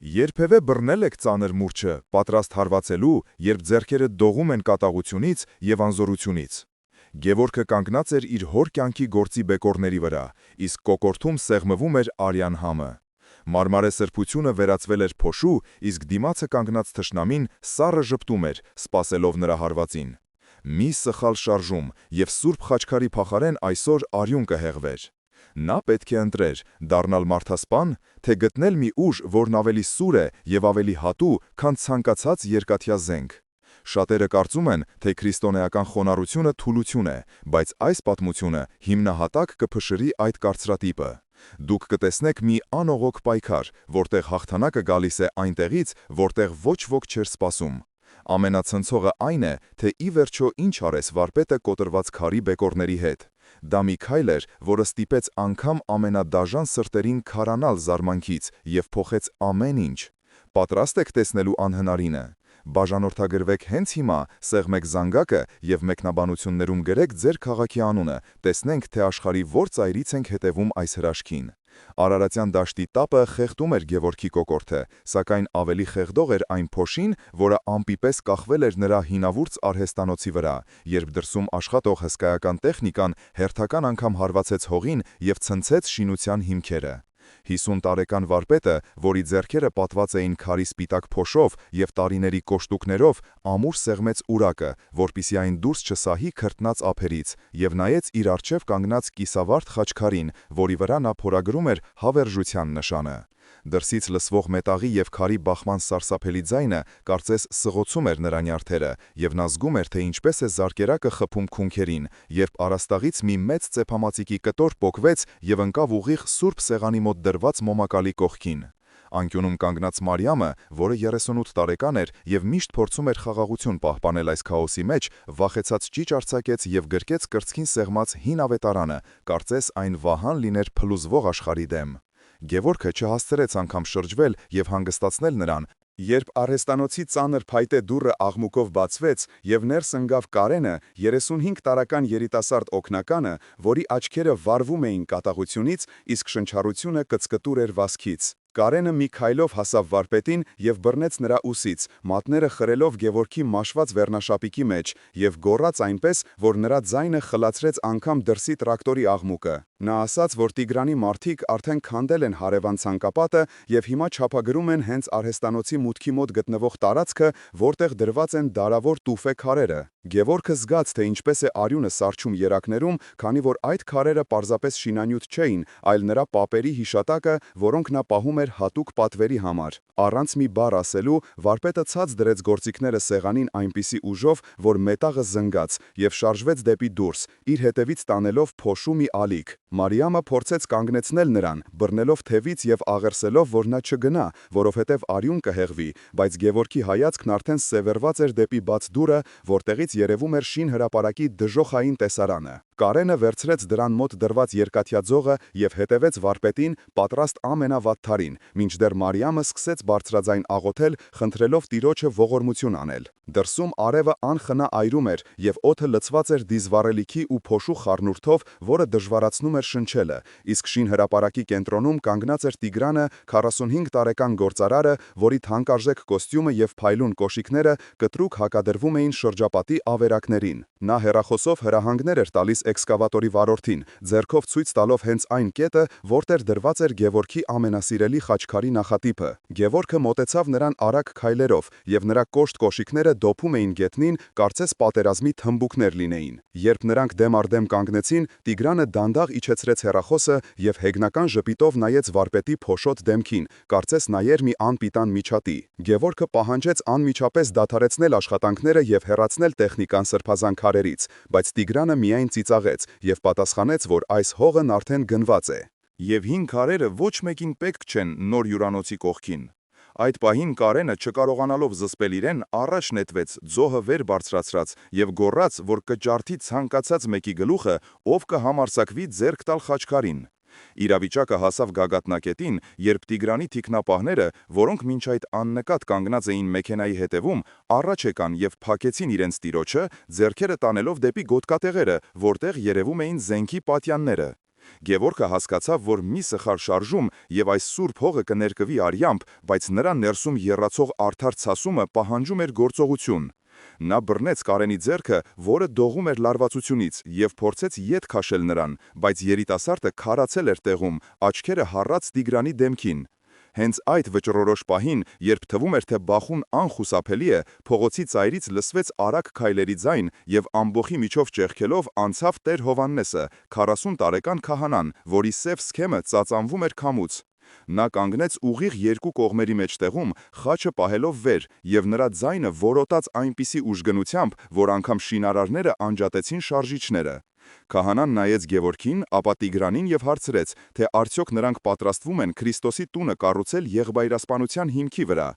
Երբևէ բռնել եք ծանր մուրճը, պատրաստ հարվածելու, երբ ձեռքերը դողում են կատաղությունից և անզորությունից։ Գևորգը կանգնած էր իր հոր կյանքի գործի բեկորների վրա, իսկ կոկորդում սեղմվում էր արյան համը։ Մարմարե սրբությունը վերածվել էր փոշու, իսկ դիմացը կանգնած թշնամին սառը ժպտում էր, սպասելով նրա հարվածին։ Մի սխալ շարժում, և Սուրբ Խաչքարի փախարեն այսօր արյուն կհեղվեր։ Նա պետք է ընտրեր՝ դառնալ մարդասպան, թե գտնել մի ուժ, որն ավելի սուր է և ավելի հատու, քան ցանկացած երկաթյա զենք։ Շատերը կարծում են, թե քրիստոնեական խոնարհությունը թուլություն է, բայց այս պատմությունը հիմնահատակ կփշրի այդ կարծրատիպը։ Դուք կտեսնեք մի անողոք պայքար, որտեղ հաղթանակը գալիս է այնտեղից, որտեղ ոչ ոք չէր սպասում։ Ամենացնցողը այն է, թե ի վերջո ինչ արեց վարպետը կոտրված քարի բեկորների հետ։ Դա մի քայլ էր, որը ստիպեց անգամ ամենադաժան սրտերին քարանալ զարմանքից և փոխեց ամեն ինչ։ Պատրաստ եք տեսնելու անհնարինը։ Բաժանորդագրվեք հենց հիմա, սեղմեք զանգակը և մեկնաբանություններում գրեք ձեր քաղաքի անունը, տեսնենք, թե աշխարհի որ ծայրից ենք հետևում այս հրաշքին։ Արարատյան դաշտի տապը խեղդում էր Գևորգի կոկորդը, սակայն ավելի խեղդող էր այն փոշին, որը ամպի պես կախվել էր նրա հինավուրց արհեստանոցի վրա, երբ դրսում աշխատող հսկայական տեխնիկան հերթական անգամ հարվածեց հողին և ցնցեց շինության հիմքերը։ 50 տարեկան վարպետը, որի ձեռքերը պատված էին քարի սպիտակ փոշով և տարիների կոշտուկներով, ամուր սեղմեց ուրակը, որպեսզի այն դուրս չսահի քրտնած ափերից, և նայեց իր առջև կանգնած կիսավարդ Խաչքարին, որի վրա նա փորագրում էր հավերժության նշանը։ Դրսից լսվող մետաղի և քարի բախման սարսափելի ձայնը կարծես սղոցում էր նրա նյարդերը, և նա զգում էր, թե ինչպես է զարկերակը խփում քունքերին, երբ առաստաղից մի մեծ ծեփամածիկի կտոր պոկվեց և ընկավ ուղիղ սուրբ սեղանի մոտ դրված մոմակալի կողքին։ Անկյունում կանգնած Մարիամը, որը 38 տարեկան էր և միշտ փորձում էր խաղաղություն պահպանել այս քաոսի մեջ, վախեցած ճիչ արձակեց և գրկեց կրծքին սեղմած հին ավետարանը, կարծես այն վահան լիներ փլուզվող աշխարհի դեմ։ Գևորգը չհասցրեց անգամ շրջվել և հանգստացնել նրան, երբ արհեստանոցի ծանր փայտե դուռը աղմուկով բացվեց, և ներս ընկավ Կարենը, 35 տարեկան երիտասարդ օգնականը, որի աչքերը վառվում էին կատաղությունից, իսկ շնչառությունը կծկտուր էր վազքից։ Կարենը մի քայլով հասավ վարպետին և բռնեց նրա ուսից, մատները խրելով Գևորգի մաշված վերնաշապիկի մեջ, և գոռաց այնպես, որ նրա ձայնը խլացրեց անգամ դրսի տրակտորի աղմուկը։ Նա ասաց, որ Տիգրանի մարդիկ արդեն քանդել են հարևան ցանկապատը և հիմա չափագրում են հենց արհեստանոցի մուտքի մոտ գտնվող տարածքը, որտեղ դրված են դարավոր տուֆե քարերը։ Գևորգը զգաց, թե ինչպես է արյունը սառչում երակներում, քանի որ այդ քարերը պարզապես շինանյութ չէին, այլ նրա պապերի հիշատակը, որոնք նա պահում էր հատուկ պատվերի համար։ Առանց մի բառ ասելու, վարպետը ցած դրեց գործիքները սեղանին այնպիսի ուժով, որ մետաղը զնգաց, և շարժվեց դեպի դուրս, իր հետևից տանելով փոշու մի ալիք։ Մարիամը փորձեց կանգնեցնել նրան, բռնելով թևից և աղերսելով, որ նա չգնա, որովհետև արյուն կհեղվի, բայց Գևորգի հայացքն արդեն սևեռված էր դեպի բաց դուռը, որտեղից երևում էր Շին հրապարակի դժոխային տեսարանը։ Կարենը վերցրեց դրան մոտ դրված երկաթյա ձողը և հետևեց վարպետին, պատրաստ ամենավատթարին, մինչդեռ Մարիամը սկսեց բարձրաձայն աղոթել, խնդրելով Տիրոջը ողորմություն անել։ Դրսում արևը անխնա այրում էր, և օդը լցված էր դիզվառելիքի ու փոշու խառնուրդով, որը դժվարացնում էր շնչելը, իսկ Շին հրապարակի կենտրոնում կանգնած էր Տիգրանը, 45 տարեկան գործարարը, որի թանկարժեք կոստյումը և փայլուն կոշիկները կտրուկ հակադրվում էին շրջապատի ավերակներին։ Նա հեռախոսով հրահանգներ էր տալիս էքսկավատորի վարորդին, ձեռքով ցույց տալով հենց այն կետը, որտեղ դրված էր Գևորգի ամենասիրելի Խաչքարի նախատիպը։ Գևորգը մոտեցավ նրան արագ քայլերով, և նրա կոշտ կոշիկները դոփում էին գետնին, կարծես պատերազմի թմբուկներ լինեին։ Երբ նրանք դեմ առ դեմ կանգնեցին, Տիգրանը դանդաղ իջեցրեց հեռախոսը և հեգնական ժպիտով նայեց վարպետի փոշոտ դեմքին, կարծես նայեր մի անպիտան միջատի։ Գևորգը պահանջեց անմիջապես դադարեցնել աշխատանքները և հեռացնել տեխնիկան սրբազան քարերից, բայց Տիգրանը միայն ծիծաղեց և պատասխանեց, որ այս հողն արդեն գնված է։ Եվ հին քարերը ոչ մեկին պետք չեն նոր հյուրանոցի կողքին։ Այդ պահին Կարենը, չկարողանալով զսպել իրեն, առաջ նետվեց, ձողը վեր բարձրացրած և գոռաց, որ կջարդի ցանկացած մեկի գլուխը, ով կհամարձակվի ձեռք տալ Խաչքարին։ Իրավիճակը հասավ գագաթնակետին, երբ Տիգրանի թիկնապահները, որոնք մինչ այդ աննկատ կանգնած էին մեքենայի հետևում, առաջ եկան և փակեցին իրենց տիրոջը, ձեռքերը տանելով դեպի գոտկատեղերը, որտեղ երևում էին զենքի պատյանները։ Գևորգը հասկացավ, որ մի սխալ շարժում եւ այս սուրբ հողը կներկվի արյամբ, բայց նրա ներսում եռացող արդար ցասումը պահանջում էր գործողություն։ Նա բռնեց Կարենի ձեռքը, որը դողում էր լարվածությունից, եւ փորձեց ետ քաշել նրան, բայց երիտասարդը քարացել էր տեղում, աչքերը հառած Տիգրանի դեմքին։ Հենց այդ վճռորոշ պահին, երբ թվում էր, թե բախուն անխուսափելի է, փողոցի ծայրից լսվեց արագ քայլերի ձայն եւ ամբոխի միջով ճեղքելով անցավ Տեր Հովհաննեսը, 40 տարեկան քահանան, որի սև սքեմը ծածանվում էր քամուց։ Նա կանգնեց ուղիղ երկու կողմերի մեջտեղում, խաչը պահելով վեր, եւ նրա ձայնը որոտաց այնպիսի ուժգնությամբ, որ անգամ շինարարները անջատեցին շարժիչները։ Քահանան նայեց Գևորգին, ապա Տիգրանին եւ հարցրեց, թե արդյոք նրանք պատրաստվում են Քրիստոսի տունը կառուցել եղբայրասպանության հիմքի վրա։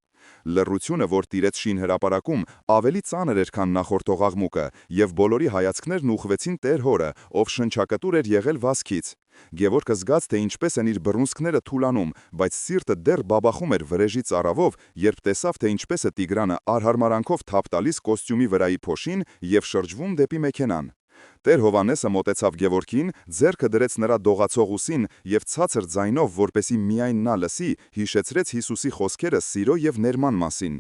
Լռությունը, որ տիրեց շինհրապարակում, ավելի ծանր էր, քան նախորդող աղմուկը, եւ բոլորի հայացքներն ուղղվեցին Տեր Հորը, ով շնչակտուր էր եղել վասքից։ Գևորգը զգաց, թե ինչպես են իր բռունցքները թուլանում, բայց սիրտը դեռ բաբախում էր վրեժի ծարավով, երբ տեսավ, թե ինչպես է Տիգրանը արհարմարանքով թափ տալիս կոստյումի վրայի փոշին եւ շրջվում դեպի մեքենան։ Տեր Հովհաննեսը մոտեցավ Գևորգին, ձեռքը դրեց նրա դողացող ուսին եւ ցածր ձայնով, որպեսի միայն նա լսի, հիշեցրեց Հիսուսի խոսքերը սիրո եւ ներման մասին։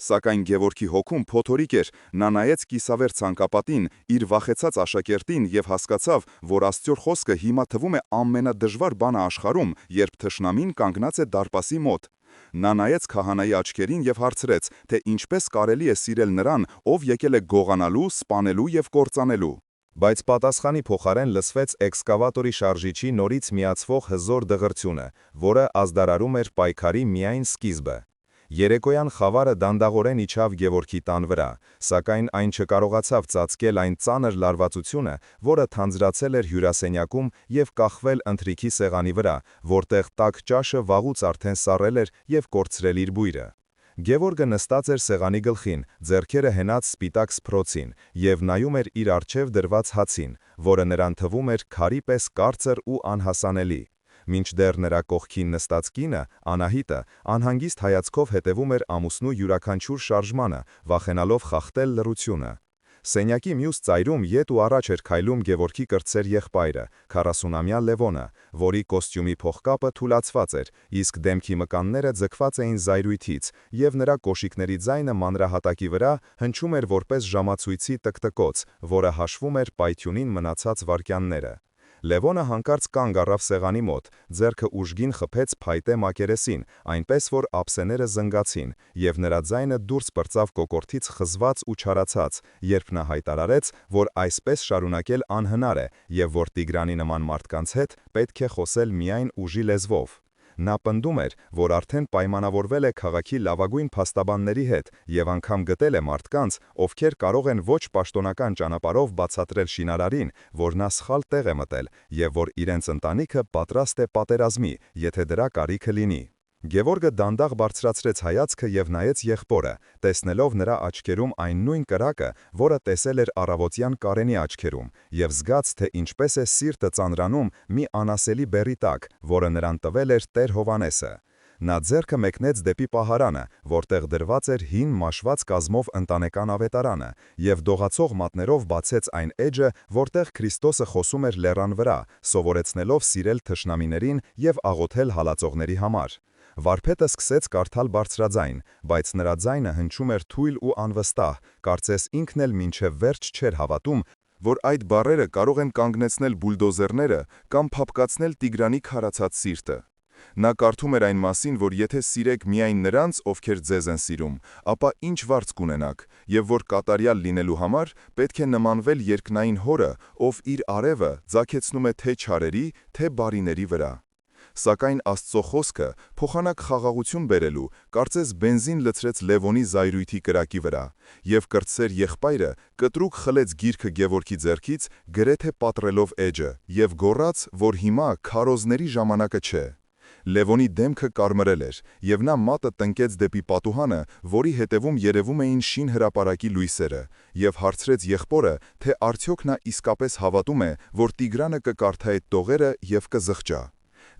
Սակայն Գևորգի հոգում փոթորիկ էր, նա նայեց կիսավեր ցանկապատին, իր վախեցած աշակերտին եւ հասկացավ, որ Աստծո խոսքը հիմա թվում է ամենադժվար բանը աշխարհում, երբ թշնամին կանգնած է դարպասի մոտ։ Նա նայեց քահանայի աչքերին եւ հարցրեց, թե ինչպես կարելի է սիրել նրան, ով եկել է գողանալու, սպանելու եւ կործանելու։ Բայց պատասխանի փոխարեն լսվեց էքսկավատորի շարժիչի նորից միացվող հզոր դղրդյունը, որը ազդարարում էր պայքարի միայն սկիզբը։ Երեկոյան խավարը դանդաղորեն իջավ Գևորգի տան վրա, սակայն այն չկարողացավ ծածկել այն ծանր լարվածությունը, որը թանձրացել էր հյուրասենյակում եւ կախվել ընթրիքի սեղանի վրա, որտեղ տաք ճաշը վաղուց արդեն սառել էր եւ կորցրել իր բույրը։ Գևորգը նստած էր սեղանի գլխին, ձեռքերը հենած սպիտակ սփռոցին եւ նայում էր իր առջև դրված հացին, որը նրան թվում էր քարի պես կարծր ու անհասանելի։ Մինչդեռ նրա կողքին նստած կինը, Անահիտը, անհանգիստ հայացքով հետևում էր ամուսնու յուրաքանչյուր շարժմանը, վախենալով խախտել լռությունը։ Սենյակի մյուս ծայրում ետ ու առաջ էր քայլում Գևորգի կրտսեր եղբայրը, 40-ամյա Լևոնը, որի կոստյումի փողկապը թուլացված էր, իսկ դեմքի մկանները ձգված էին զայրույթից, եւ նրա կոշիկների ձայնը մանրահատակի վրա հնչում էր որպես ժամացույցի տկտկոց, որը հաշվում էր պայթյունին մնացած վայրկյանները։ Լևոնը հանկարծ կանգ առավ սեղանի մոտ, ձեռքը ուժգին խփեց փայտե մակերեսին, այնպես որ ափսեները զնգացին, եւ նրա ձայնը դուրս պրծավ կոկորդից խզված ու չարացած, երբ նա հայտարարեց, որ այսպես շարունակել անհնար է, եւ որ Տիգրանի նման մարդկանց հետ պետք է խոսել միայն ուժի լեզվով։ Նա պնդում էր, որ արդեն պայմանավորվել է քաղաքի լավագույն փաստաբանների հետ եւ անգամ գտել է մարդկանց, ովքեր կարող են ոչ պաշտոնական ճանապարհով բացատրել շինարարին, որ նա սխալ տեղ է մտել եւ որ իրենց ընտանիքը պատրաստ է պատերազմի, եթե դրա կարիքը լինի։ Գևորգը դանդաղ բարձրացրեց հայացքը եւ նայեց եղբորը, տեսնելով նրա աչքերում այն նույն կրակը, որը տեսել էր առավոտյան Կարենի աչքերում, եւ զգաց, թե ինչպես է սիրտը ծանրանում մի անասելի բեռի տակ, որը նրան տվել էր Տեր Հովհաննեսը։ Նա ձեռքը մեկնեց դեպի պահարանը, որտեղ դրված էր հին մաշված կազմով ընտանեկան ավետարանը, եւ դողացող մատներով բացեց այն էջը, որտեղ Քրիստոսը խոսում էր լեռան վրա, սովորեցնելով սիրել թշնամիներին եւ աղոթել հալածողների համար։ Վարպետը սկսեց կարդալ բարձրաձայն, բայց նրա ձայնը հնչում էր թույլ ու անվստահ, կարծես ինքն էլ մինչև վերջ չէր հավատում, որ այդ բառերը կարող են կանգնեցնել բուլդոզերները կամ փափկացնել Տիգրանի քարացած սիրտը։ Նա կարդում էր այն մասին, որ եթե սիրեք միայն նրանց, ովքեր ձեզ են սիրում, ապա ինչ վարձ կունենաք, եւ որ կատարյալ լինելու համար պետք է նմանվել երկնային Հորը, ով իր արևը ձագեցնում է թե չարերի, թե բարիների վրա։ Սակայն Աստծո խոսքը փոխանակ խաղաղություն բերելու, կարծես բենզին լցրեց Լևոնի զայրույթի կրակի վրա, եւ կրտսեր եղբայրը կտրուկ խլեց գիրքը Գևորգի ձեռքից, գրեթե պատռելով էջը, եւ գոռաց, որ հիմա քարոզների ժամանակը չէ։ Լևոնի դեմքը կարմրել էր, եւ նա մատը տնկեց դեպի պատուհանը, որի հետևում երևում էին շինհրապարակի լույսերը, եւ հարցրեց եղբորը, թե արդյոք նա իսկապես հավատում է, որ Տիգրանը կկարդա այդ տողերը եւ կզղջա։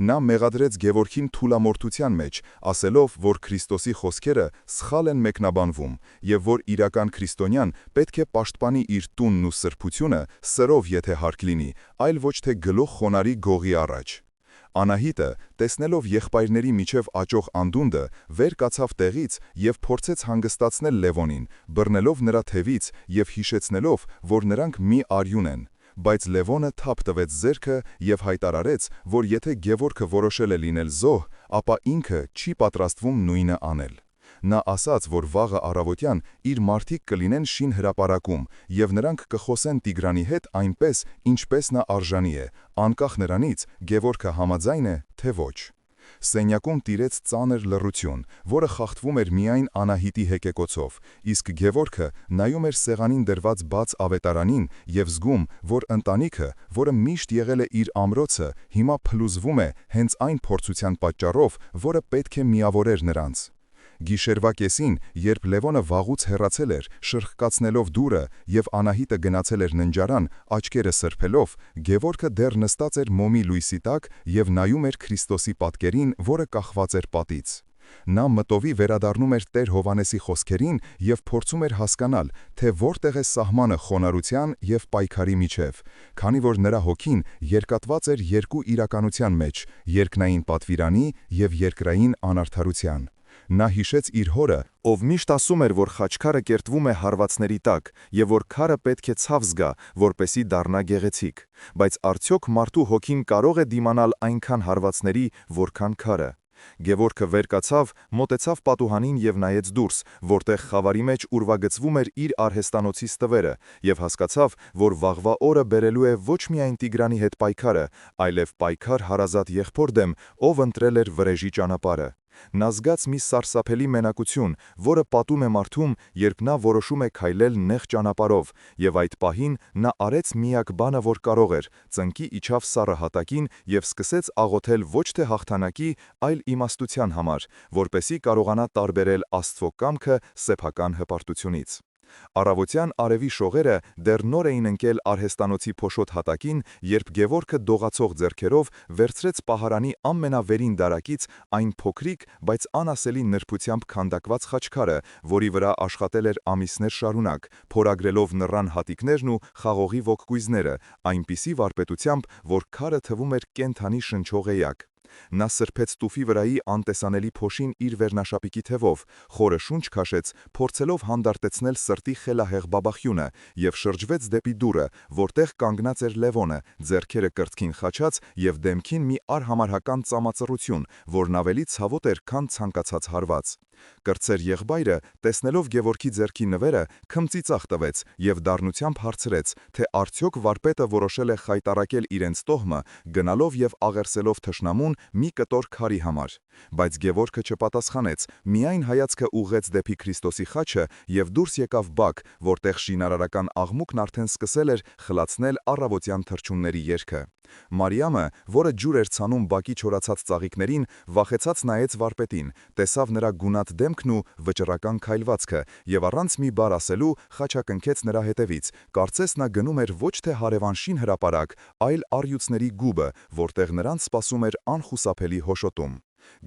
Նա մեղադրեց Գևորգին թուլամորթության մեջ, ասելով, որ Քրիստոսի խոսքերը սխալ են մեկնաբանվում, եւ որ իրական քրիստոնյան պետք է պաշտպանի իր տունն ու սրբությունը սրով, եթե հարկ լինի, այլ ոչ թե գլուխ խոնարհի գողի առաջ։ Անահիտը, տեսնելով եղբայրների միջև աճող անդունդը, վեր կացավ տեղից եւ փորձեց հանգստացնել Լևոնին, բռնելով նրա թևից եւ հիշեցնելով, որ նրանք մի արյուն են։ Բայց Լևոնը թափ տվեց ձեռքը եւ հայտարարեց, որ եթե Գևորգը որոշել է լինել զոհ, ապա ինքը չի պատրաստվում նույնը անել։ Նա ասաց, որ վաղը առավոտյան իր մարդիկ կլինեն Շին հրապարակում եւ նրանք կխոսեն Տիգրանի հետ այնպես, ինչպես նա արժանի է, անկախ նրանից Գևորգը համաձայն է, թե ոչ։ Սենյակում տիրեց ծանր լռություն, որը խախտվում էր միայն Անահիտի հեկեկոցով, իսկ Գևորգը նայում էր սեղանին դրված բաց ավետարանին եւ զգում, որ ընտանիքը, որը միշտ եղել է իր ամրոցը, հիմա փլուզվում է հենց այն փորձության պատճառով, որը պետք է միավորեր նրանց։ Գիշերվա կեսին, երբ Լևոնը վաղուց հեռացել էր, շրխկացնելով դուռը եւ Անահիտը գնացել էր ննջարան, աչքերը սրբելով, Գևորգը դեռ նստած էր մոմի լույսի տակ եւ նայում էր Քրիստոսի պատկերին, որը կախված էր պատից։ Նա մտովի վերադառնում էր Տեր Հովհաննեսի խոսքերին եւ փորձում էր հասկանալ, թե որտեղ է սահմանը խոնարհության եւ պայքարի միջև, քանի որ նրա հոգին երկատված էր երկու իրականության մեջ՝ երկնային պատվիրանի եւ երկրային անարդարության։ Նա հիշեց իր հորը, ով միշտ ասում էր, որ խաչքարը կերտվում է հարվածների տակ եւ որ քարը պետք է ցավ զգա, որպեսի դառնա գեղեցիկ, բայց արդյոք մարդու հոգին կարող է դիմանալ այնքան հարվածների, որքան քարը։ Գևորգը վեր կացավ, մոտեցավ պատուհանին եւ նայեց դուրս, որտեղ խավարի մեջ ուրվագծվում էր իր արհեստանոցի ստվերը, եւ հասկացավ, որ վաղվա օրը բերելու է ոչ միայն Տիգրանի հետ պայքարը, այլև պայքար հարազատ եղբոր դեմ, ով ընտրել էր վրեժի ճանապարհը։ Նա զգաց մի սարսափելի մենակություն, որը պատում է մարդում, երբ նա որոշում է քայլել նեղ ճանապարհով, եւ այդ պահին նա արեց միակ բանը, որ կարող էր, ծնկի իջավ սառը հատակին եւ սկսեց աղոթել ոչ թե հաղթանակի, այլ իմաստության համար, որպեսի կարողանա տարբերել Աստծո կամքը սեփական հպարտությունից։ Առավոտյան արևի շողերը դեռ նոր էին ընկել արհեստանոցի փոշոտ հատակին, երբ Գևորգը դողացող ձեռքերով վերցրեց պահարանի ամենավերին դարակից այն փոքրիկ, բայց անասելի նրբությամբ քանդակված խաչքարը, որի վրա աշխատել էր ամիսներ շարունակ, փորագրելով նռան հատիկներն ու խաղողի ոգկույզները, այնպիսի վարպետությամբ, որ քարը թվում էր կենդանի շնչող էակ։ Նա սրբեց տուֆի վրայի անտեսանելի փոշին իր վերնաշապիկի թևով, խորը շունչ քաշեց, փորձելով հանդարտեցնել սրտի խելահեղ բաբախյունը, եւ շրջվեց դեպի դուռը, որտեղ կանգնած էր Լևոնը, ձեռքերը կրծքին խաչած եւ դեմքին մի արհամարհական ծամածռություն, որն ավելի ցավոտ էր, քան ցանկացած հարված։ Կրտսեր եղբայրը, տեսնելով Գևորգի ձեռքի նվերը, քմծիծաղ տվեց եւ դառնությամբ հարցրեց, թե արդյոք վարպետը որոշել է խայտառակել իրենց տոհմը, գնալով եւ աղերսելով թշնամուն մի կտոր քարի համար։ Բայց Գևորգը չպատասխանեց, միայն հայացքը ուղղեց դեպի Քրիստոսի խաչը եւ դուրս եկավ բակ, որտեղ շինարարական աղմուկն արդեն սկսել էր խլացնել առավոտյան թռչունների երգը։ Մարիամը, որը ջուր էր ցանում բակի չորացած ծաղիկներին, վախեցած նայեց վարպետին, տեսավ նրա գունատ դեմքն ու վճռական քայլվածքը եւ առանց մի բառ ասելու խաչակնքեց նրա հետևից, կարծես նա գնում էր ոչ թե հարևան Շին հրապարակ, այլ առյուծների գուբը, որտեղ նրանց սպասում էր անխուսափելի հոշոտում։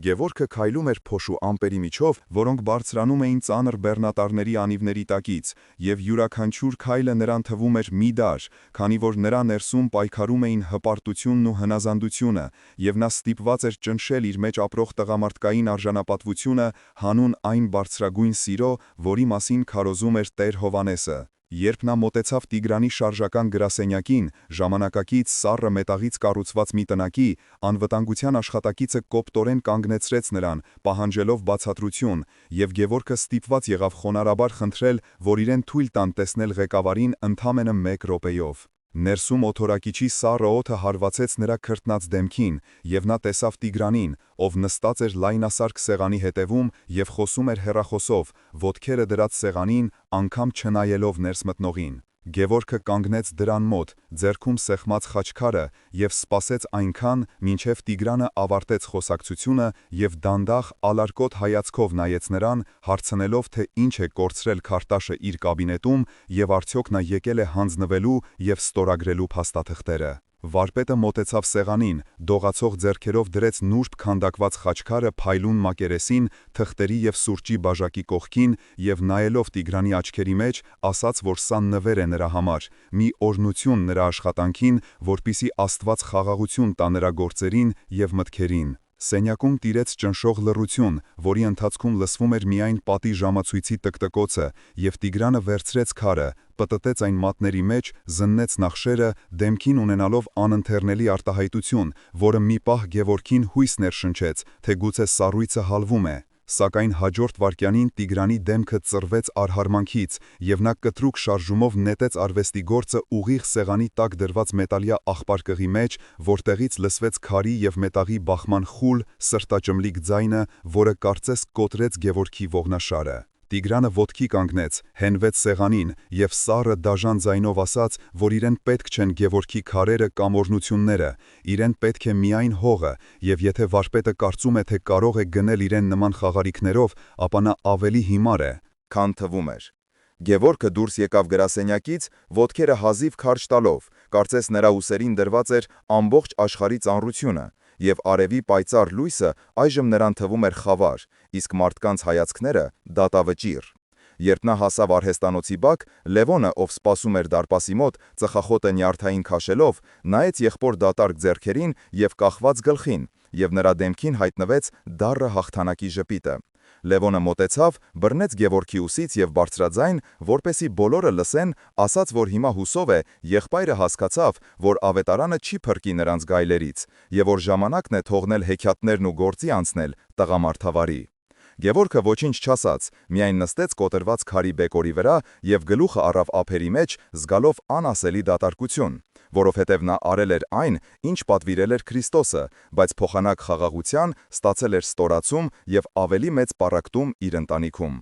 Գևորգը քայլում էր փոշու ամպերի միջով, որոնք բարձրանում էին ծանր բեռնատարների անիվների տակից, եւ յուրաքանչյուր քայլը նրան թվում էր մի դար, քանի որ նրա ներսում պայքարում էին հպարտությունն ու հնազանդությունը, եւ նա ստիպված էր ճնշել իր մեջ ապրող տղամարդկային արժանապատվությունը հանուն այն բարձրագույն սիրո, որի մասին քարոզում էր Տեր Հովհաննեսը։ Երբ նա մոտեցավ Տիգրանի շարժական գրասենյակին, ժամանակակից սառը մետաղից կառուցված մի տնակի, անվտանգության աշխատակիցը կոպտորեն կանգնեցրեց նրան, պահանջելով բացատրություն, եւ Գևորգը ստիպված եղավ խոնարհաբար խնդրել, որ իրեն թույլ տան տեսնել ղեկավարին ընդամենը 1 րոպեով։ Ներսում օթորակիչի սառը օդը հարվածեց նրա քրտնած դեմքին, եւ նա տեսավ Տիգրանին, ով նստած էր լայնասարք սեղանի հետևում եւ խոսում էր հեռախոսով, ոտքերը դրած սեղանին, անգամ չնայելով ներս մտնողին։ Գևորգը կանգնեց դրան մոտ, ձեռքում սեղմած խաչքարը եւ սպասեց այնքան, մինչև Տիգրանը ավարտեց խոսակցությունը եւ դանդաղ ալարկոտ հայացքով նայեց նրան, հարցնելով, թե ինչ է կորցրել քարտաշը իր կաբինետում եւ արդյոք նա եկել է հանձնվելու եւ ստորագրելու փաստաթղթերը։ Վարպետը մոտեցավ սեղանին, դողացող ձեռքերով դրեց նուրբ քանդակված խաչքարը փայլուն մակերեսին, թղթերի և սուրճի բաժակի կողքին և նայելով Տիգրանի աչքերի մեջ, ասաց, որ սա նվեր է նրա համար, մի օրհնություն նրա աշխատանքին, որպեսզի Աստված խաղաղություն տա նրա գործերին և մտքերին։ Սենյակում տիրեց ճնշող լռություն, որի ընթացքում լսվում էր միայն պատի ժամացույցի տկտկոցը, և Տիգրանը վերցրեց քարը, պտտեց այն մատների մեջ, զննեց նախշերը, դեմքին ունենալով անընթեռնելի արտահայտություն, որը մի պահ Գևորգին հույս ներշնչեց, թե գուցե սառույցը հալվում է։ Սակայն հաջորդ վայրկյանին Տիգրանի դեմքը ծռվեց արհամարհանքից, և նա կտրուկ շարժումով նետեց արվեստի գործը ուղիղ սեղանի տակ դրված մետաղյա աղպարկղի մեջ, որտեղից լսվեց քարի և մետաղի բախման խուլ, սրտաճմլիկ ձայնը, որը կարծես կոտրեց Գևորգի ողնաշարը։ Տիգրանը ոտքի կանգնեց, հենվեց սեղանին և սառը դաժան ձայնով ասաց, որ իրեն պետք չեն Գևորգի քարերը կամ օրհնությունները, իրեն պետք է միայն հողը, և եթե վարպետը կարծում է, թե կարող է գնել իրեն նման խաղարիքներով, ապա նա ավելի հիմար է, քան թվում էր։ Գևորգը դուրս եկավ գրասենյակից, ոտքերը հազիվ քարշ տալով, կարծես նրա ուսերին դրված էր ամբողջ աշխարհի ծանրությունը, և արևի պայծառ լույսը այժմ նրան թվում էր խավար, իսկ մարդկանց հայացքները դատավճիռ։ Երբ նա հասավ արհեստանոցի բակ, Լևոնը, ով սպասում էր դարպասի մոտ, ծխախոտը նյարդային քաշելով, նայեց եղբոր դատարկ ձեռքերին և կախված գլխին, և նրա դեմքին հայտնվեց դառը հաղթանակի ժպիտը։ Լևոնը մոտեցավ, բռնեց Գևորգի ուսից և բարձրաձայն, որպեսզի բոլորը լսեն, ասաց, որ հիմա հուսով է, եղբայրը հասկացավ, որ ավետարանը չի փրկի նրանց գայլերից, և որ ժամանակն է թողնել հեքիաթներն ու գործի անցնել տղամարդավարի։ Գևորգը ոչինչ չասաց, միայն նստեց կոտրված քարի բեկորի վրա և գլուխը առավ ափերի մեջ, զգալով անասելի դատարկություն, որովհետև նա արել էր այն, ինչ պատվիրել էր Քրիստոսը, բայց փոխանակ խաղաղության ստացել էր ստորացում և ավելի մեծ պառակտում իր ընտանիքում։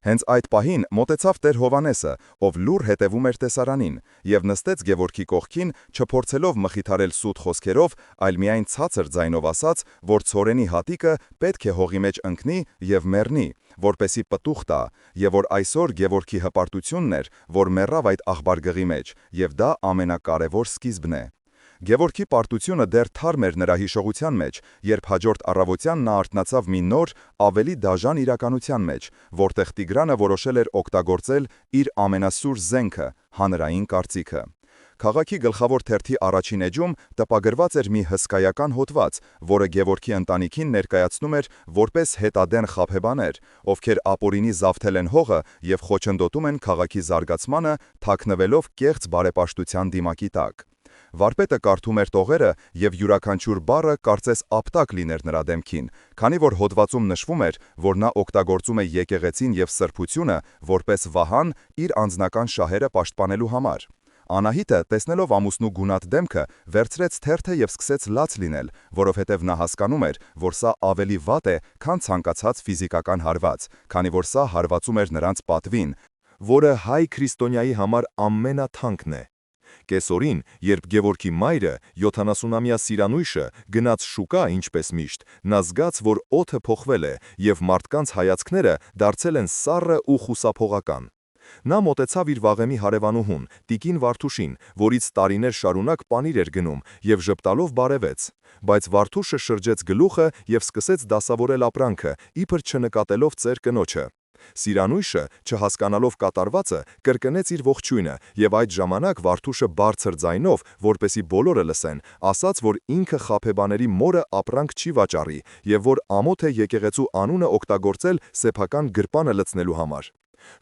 Հենց այդ պահին մոտեցավ Տեր Հովհաննեսը, ով լուռ հետևում էր տեսարանին, և նստեց Գևորգի կողքին, չփորձելով մխիթարել սուտ խոսքերով, այլ միայն ցածր ձայնով ասաց, որ ցորենի հատիկը պետք է հողի մեջ ընկնի և մեռնի, որպեսզի պտուղ տա, և որ այսօր Գևորգի հպարտությունն էր, որ մեռավ այդ աղբարկղի մեջ, և դա ամենակարևոր սկիզբն է։ Գևորգի պարտությունը դեռ թարմ էր նրա հիշողության մեջ, երբ հաջորդ առավոտյան նա արթնացավ մի նոր, ավելի դաժան իրականության մեջ, որտեղ Տիգրանը որոշել էր օգտագործել իր ամենասուր զենքը՝ հանրային կարծիքը։ Քաղաքի գլխավոր թերթի առաջին էջում տպագրված էր մի հսկայական հոդված, որը Գևորգի ընտանիքին ներկայացնում էր որպես հետադեն խաբեբաներ, ովքեր ապօրինի զավթել են հողը և խոչընդոտում են քաղաքի զարգացմանը, թաքնվելով կեղծ բարեպաշտության դիմակի տակ։ Վարպետը կարդում էր տողերը, և յուրաքանչյուր բառը կարծես ապտակ լիներ նրա դեմքին, քանի որ հոդվածում նշվում էր, որ նա օգտագործում է եկեղեցին և սրբությունը որպես վահան իր անձնական շահերը պաշտպանելու համար։ Անահիտը, տեսնելով ամուսնու գունատ դեմքը, վերցրեց թերթը և սկսեց լաց լինել, որովհետև նա հասկանում էր, որ սա ավելի վատ է, քան ցանկացած ֆիզիկական հարված, քանի որ սա հարվածում էր նրանց պատվին, որը հայ քրիստոնյայի համար ամենաթանկն է։ Կեսօրին, երբ Գևորգի մայրը, 70-ամյա Սիրանույշը, գնաց շուկա, ինչպես միշտ, նա զգաց, որ օդը փոխվել է, և մարդկանց հայացքները դարձել են սառը ու խուսափողական։ Նա մոտեցավ իր վաղեմի հարևանուհուն, տիկին Վարդուշին, որից տարիներ շարունակ պանիր էր գնում, և ժպտալով բարևեց, բայց Վարդուշը շրջեց գլուխը և սկսեց դասավորել ապրանքը, իբր չնկատելով ծեր կնոջը։ Սիրանույշը, չհասկանալով կատարվածը, կրկնեց իր ողջույնը, և այդ ժամանակ Վարդուշը բարձր ձայնով, որպեսզի բոլորը լսեն, ասաց, որ ինքը խաբեբաների մորը ապրանք չի վաճառի, և որ ամոթ է եկեղեցու անունը օգտագործել սեփական գրպանը լցնելու համար։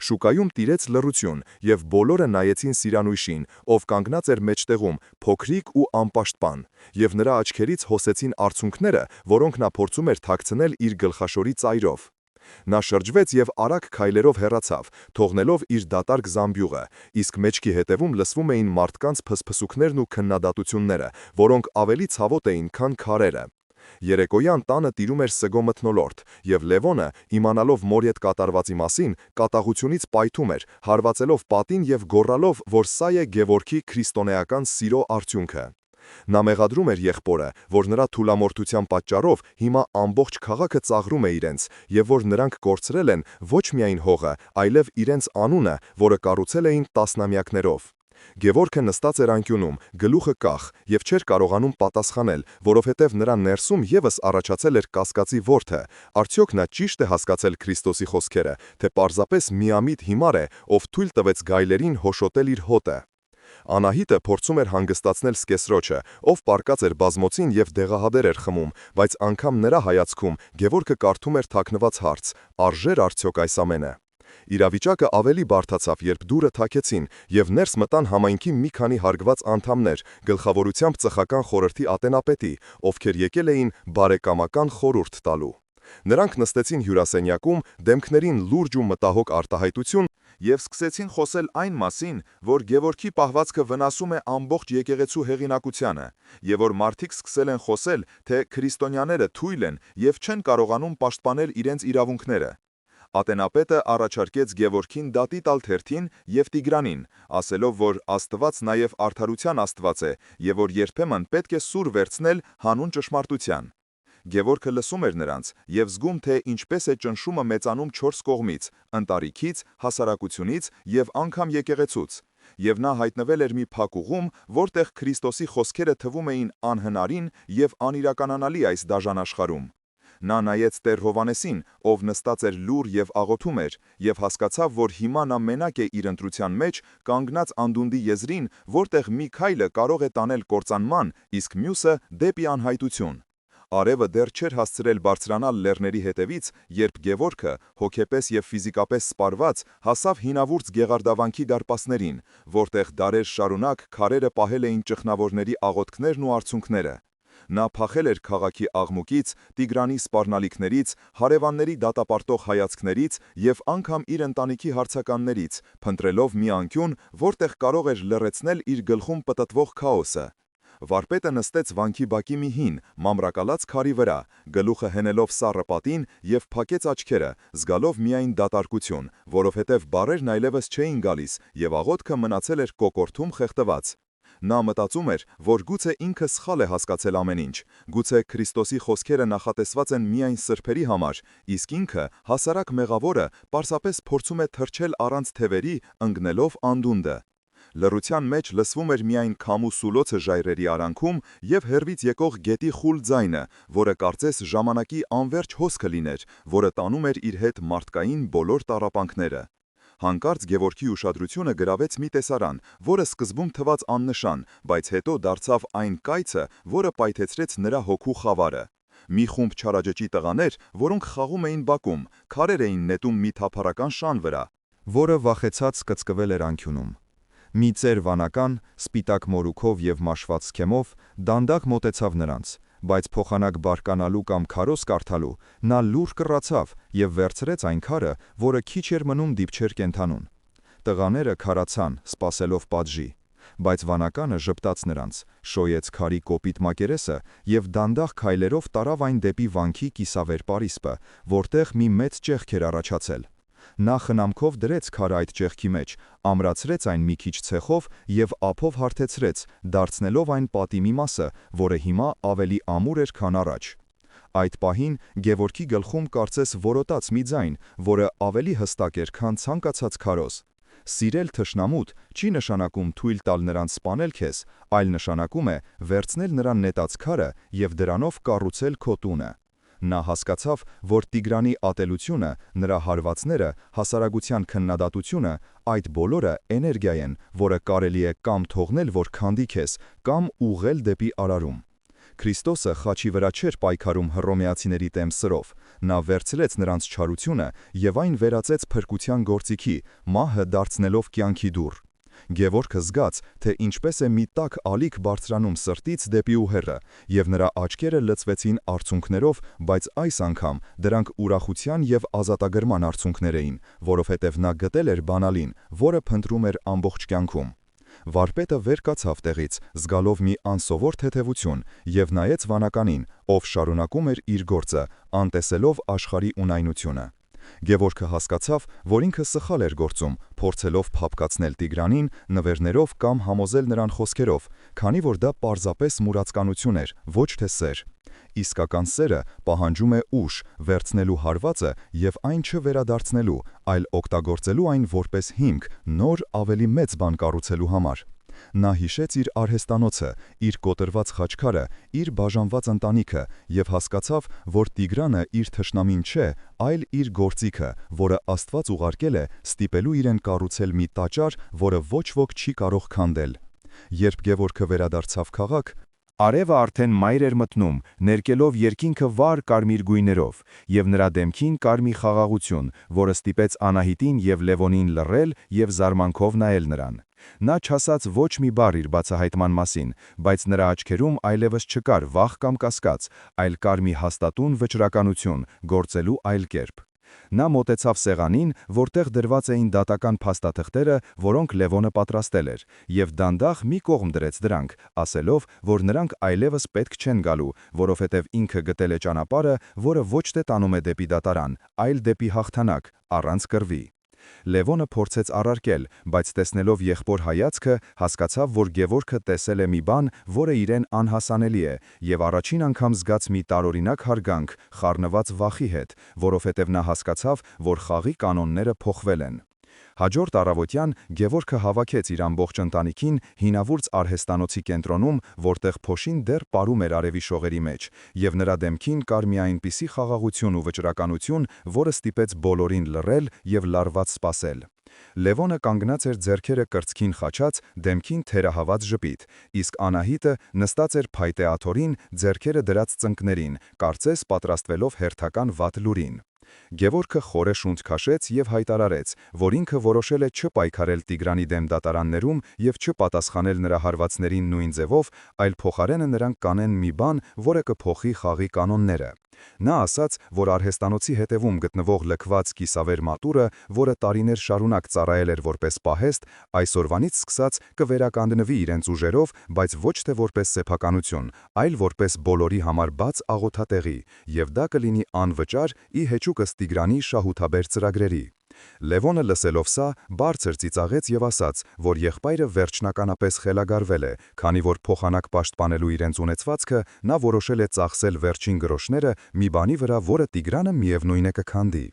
Շուկայում տիրեց լռություն, և բոլորը նայեցին Սիրանույշին, ով կանգնած էր մեջտեղում, փոքրիկ ու անպաշտպան, և նրա աչքերից հոսեցին արցունքները, որոնք նա փորձում էր թաքցնել իր գլխաշորի ծայրով։ Նա շրջվեց և արագ քայլերով հեռացավ, թողնելով իր դատարկ զամբյուղը, իսկ մեջքի հետևում լսվում էին մարդկանց փսփսուքներն ու քննադատությունները, որոնք ավելի ցավոտ էին, քան քարերը։ Երեկոյան տանը տիրում էր սգո մթնոլորտ, և Լևոնը, իմանալով մորի հետ կատարվածի մասին, կատաղությունից պայթում էր, հարվածելով պատին և գոռալով, որ սա է Գևորգի քրիստոնեական սիրո արդյունքը։ Նա մեղադրում էր եղբորը, որ նրա թուլամորթության պատճառով հիմա ամբողջ քաղաքը ծաղրում է իրենց, և որ նրանք կորցրել են ոչ միայն հողը, այլև իրենց անունը, որը կառուցել էին տասնամյակներով։ Գևորգը նստած էր անկյունում, գլուխը կախ, եւ չէր կարողանում պատասխանել, որովհետեւ նրա ներսում եւս առաջացել էր կասկածի որդը. արդյոք նա ճիշտ է հասկացել Քրիստոսի խոսքերը, թե պարզապես միամիտ հիմար է, ով թույլ տվեց գայլերին հոշոտել իր հոտը։ Անահիտը փորձում էր հանգստացնել սկեսրոջը, ով պառկած էր բազմոցին եւ դեղահատեր էր խմում, բայց անգամ նրա հայացքում Գևորգը կարդում էր թաքնված հարց. արժեր արդյոք այս ամենը։ Իրավիճակը ավելի բարդացավ, երբ դուռը թաքեցին, եւ ներս մտան համայնքի մի քանի հարգված անդամներ, գլխավորությամբ ծխական խորհրդի ատենապետի, ովքեր եկել էին բարեկամական խորհուրդ տալու։ Նրանք նստեցին հյուրասենյակում, դեմքներին լուրջ ու մտահոգ արտահայտություն եւ սկսեցին խոսել այն մասին, որ Գևորգի պահվածքը վնասում է ամբողջ եկեղեցու հեղինակությանը, եւ որ մարդիկ սկսել են խոսել, թե քրիստոնյաները թույլ են եւ չեն կարողանում պաշտպանել իրենց իրավունքները։ Ատենապետը առաջարկեց Գևորգին դատի տալ թերթին եւ Տիգրանին, ասելով, որ Աստված նաեւ արդարության Աստված է եւ որ երբեմն պետք է սուր վերցնել հանուն ճշմարտության։ Գևորգը լսում էր նրանց եւ զգում, թե ինչպես է ճնշումը մեծանում 4 կողմից՝ ընտանիքից, հասարակությունից եւ անգամ եկեղեցուց։ Եվ նա հայտնվել էր մի փակ ուղում, որտեղ Քրիստոսի խոսքերը թվում էին անհնարին եւ անիրականանալի այս դաժան աշխարհում։ Նա նայեց Տեր Հովանեսին, ով նստած էր լուռ եւ աղոթում էր, եւ հասկացավ, որ հիմա նա մենակ է իր ընտրության մեջ, կանգնած անդունդի եզրին, որտեղ մի քայլը կարող է տանել կործանման, իսկ մյուսը դեպի անհայտություն։ Արևը դեռ չէր հասցրել բարձրանալ լեռների հետևից, երբ Գևորգը, հոգեպես եւ ֆիզիկապես սպառված, հասավ հինավուրց Գեղարդավանքի դարպասներին, որտեղ դարեր շարունակ քարերը պահել էին ճխնավորների աղոթքներն ու արցունքները։ Նա փախել էր քաղաքի աղմուկից, Տիգրանի սպառնալիքներից, հարևանների դատապարտող հայացքներից եւ անգամ իր ընտանիքի հարցականներից, փնտրելով մի անկյուն, որտեղ կարող էր լռեցնել իր գլխում պտտվող քաոսը։ Վարպետը նստեց վանքի բակի մի հին, մամրակալած քարի վրա, գլուխը հենելով սառը պատին եւ փակեց աչքերը, զգալով միայն դատարկություն, որովհետեւ բառերն այլևս չէին գալիս եւ աղոթքը մնացել էր կոկորթում խեղդված։ Նա մտածում էր, որ գուցե ինքը սխալ է հասկացել ամեն ինչ, գուցե Քրիստոսի խոսքերը նախատեսված են միայն սրբերի համար, իսկ ինքը, հասարակ մեղավորը, պարզապես փորձում է թռչել առանց թևերի, ընկնելով անդունդը։ Լռության մեջ լսվում էր միայն քամու սուլոցը ժայռերի արանքում եւ հեռվից եկող գետի խուլ ձայնը, որը կարծես ժամանակի անverջ հոսքը լիներ, որը տանում էր իր հետ մարդկային բոլոր տառապանքները։ Հանկարծ Գևորգի ուշադրությունը գրավեց մի տեսարան, որը սկզբում թվաց աննշան, բայց հետո դարձավ այն կայծը, որը պայթեցրեց նրա հոգու խավարը։ Մի խումբ չարաճճի տղաներ, որոնք խաղում էին բակում, քարեր էին նետում մի թափառական շան վրա, որը վախեցած կծկվել էր անկյունում։ Մի ծեր վանական, սպիտակ մորուքով եւ մաշված սքեմով, դանդաղ մոտեցավ նրանց, բայց փոխանակ բարկանալու կամ քարոզ կարդալու, նա լուռ կռացավ եւ վերցրեց այն քարը, որը քիչ էր մնում դիպչեր կենթանուն։ Տղաները քարացան, սպասելով պատժի, բայց վանականը ժպտաց նրանց, շոյեց քարի կոպիտ մակերեսը եւ դանդաղ քայլերով տարավ այն դեպի վանքի կիսավեր պարիսպը, որտեղ մի մեծ ճեղք էր առաջացել։ Նա խնամքով դրեց քարը այդ ճեղքի մեջ, ամրացրեց այն մի քիչ ցեխով եւ ափով հարթեցրեց, դարձնելով այն պատի մի մասը, որը հիմա ավելի ամուր էր, քան առաջ։ Այդ պահին Գևորգի գլխում կարծես որոտաց մի ձայն, որը ավելի հստակ էր, քան ցանկացած քարոզ։ Սիրել թշնամուտ չի նշանակում թույլ տալ նրան սպանել քեզ, այլ նշանակում է վերցնել նրան նետած քարը եւ դրանով կառուցել քո տունը։ Նա հասկացավ, որ Տիգրանի ատելությունը, նրա հարվածները, հասարակության քննադատությունը, այդ բոլորը էներգիա են, որը կարելի է կամ թողնել, որ քանդի քեզ, կամ ուղղել դեպի արարում։ Քրիստոսը խաչի վրա չէր պայքարում հռոմեացիների դեմ սրով, նա վերցրեց նրանց չարությունը եւ այն վերածեց փրկության գործիքի, մահը դարձնելով կյանքի դուռ։ Գևորգը զգաց, թե ինչպես է մի տաք ալիք բարձրանում սրտից դեպի ուղերը, եւ նրա աչքերը լցվեցին արցունքներով, բայց այս անգամ դրանք ուրախության եւ ազատագրման արցունքներ էին, որովհետեւ նա գտել էր բանալին, որը փնտրում էր ամբողջ կյանքում։ Վարպետը վեր կացավ տեղից, զգալով մի անսովոր թեթևություն, եւ նայեց վանականին, ով շարունակում էր իր գործը, անտեսելով աշխարհի ունայնությունը։ Գևորգը հասկացավ, որ ինքը սխալ էր գործում, փորձելով փափկացնել Տիգրանին նվերներով կամ համոզել նրան խոսքերով, քանի որ դա պարզապես մուրացկանություն էր, ոչ թե սեր։ Իսկական սերը պահանջում է ուժ, վերցնելու հարվածը եւ այն չվերադարձնելու, այլ օգտագործելու այն որպես հիմք նոր ավելի մեծ բան կառուցելու համար։ Նա հիշեց իր արհեստանոցը, իր կոտրված խաչքարը, իր բաժանված ընտանիքը և հասկացավ, որ Տիգրանը իր թշնամին չէ, այլ իր գործիքը, որը Աստված ուղարկել է ստիպելու իրեն կառուցել մի տաճար, որը ոչ ոք չի կարող քանդել։ Երբ Գևորգը վերադարձավ քաղաք, Արևը արդեն մայր էր մտնում, ներկելով երկինքը վառ կարմիր գույներով, և նրա դեմքին կար մի խաղաղություն, որը ստիպեց Անահիտին և Լևոնին լռել և զարմանքով նայել նրան։ Նա չասաց ոչ մի բառ իր բացահայտման մասին, բայց նրա աչքերում այլևս չկար վախ կամ կասկած, այլ կար մի հաստատուն վճռականություն, գործելու այլ կերպ։ Նա մոտեցավ սեղանին, որտեղ դրված էին դատական փաստաթղթերը, որոնք Լևոնը պատրաստել էր, և դանդաղ մի կողմ դրեց դրանք, ասելով, որ նրանք այլևս պետք չեն գալու, որովհետև ինքը գտել է ճանապարհը, որը ոչ թե տանում է դեպի դատարան, այլ դեպի հաղթանակ, առանց կռվի։ Լևոնը փորձեց առարկել, բայց տեսնելով եղբոր հայացքը, հասկացավ, որ Գևորգը տեսել է մի բան, որը իրեն անհասանելի է, և առաջին անգամ զգաց մի տարօրինակ հարգանք, խառնված վախի հետ, որովհետև նա հասկացավ, որ խաղի կանոնները փոխվել են։ Հաջորդ առավոտյան Գևորգը հավաքեց իր ամբողջ ընտանիքին հինավուրց արհեստանոցի կենտրոնում, որտեղ փոշին դեռ պարում էր արևի շողերի մեջ, և նրա դեմքին կար մի այնպիսի խաղաղություն ու վճռականություն, որը ստիպեց բոլորին լռել և լարված սպասել։ Լևոնը կանգնած էր ձեռքերը կրծքին խաչած, դեմքին թերահաված ժպիտ, իսկ Անահիտը նստած էր փայտե աթոռին, ձեռքերը դրած ծնկներին, կարծես պատրաստվելով հերթական վատ լուրին։ Գևորգը խորը շունչ քաշեց և հայտարարեց, որ ինքը որոշել է չպայքարել Տիգրանի դեմ դատարաններում և չպատասխանել նրա հարվածներին նույն ձևով, այլ փոխարենը նրանք կանեն մի բան, որը կփոխի խաղի կանոնները։ Նա ասաց, որ արհեստանոցի հետևում գտնվող լքված կիսավեր մատուրը, որը տարիներ շարունակ ծառայել էր որպես պահեստ, այսօրվանից սկսած կվերականգնվի իրենց ուժերով, բայց ոչ թե որպես սեփականություն, այլ որպես բոլորի համար բաց աղոթատեղի, և դա կլինի անվճար ի հեճուկս Տիգրանի շահութաբեր ծրագրերի։ Լևոնը լսելով սա, բարձր ծիծաղեց և ասաց, որ եղբայրը վերջնականապես խելագարվել է, քանի որ փոխանակ պաշտպանելու իրենց ունեցվածքը, նա որոշել է ծախսել վերջին գրոշները մի բանի վրա, որը Տիգրանը միևնույն է կքանդի։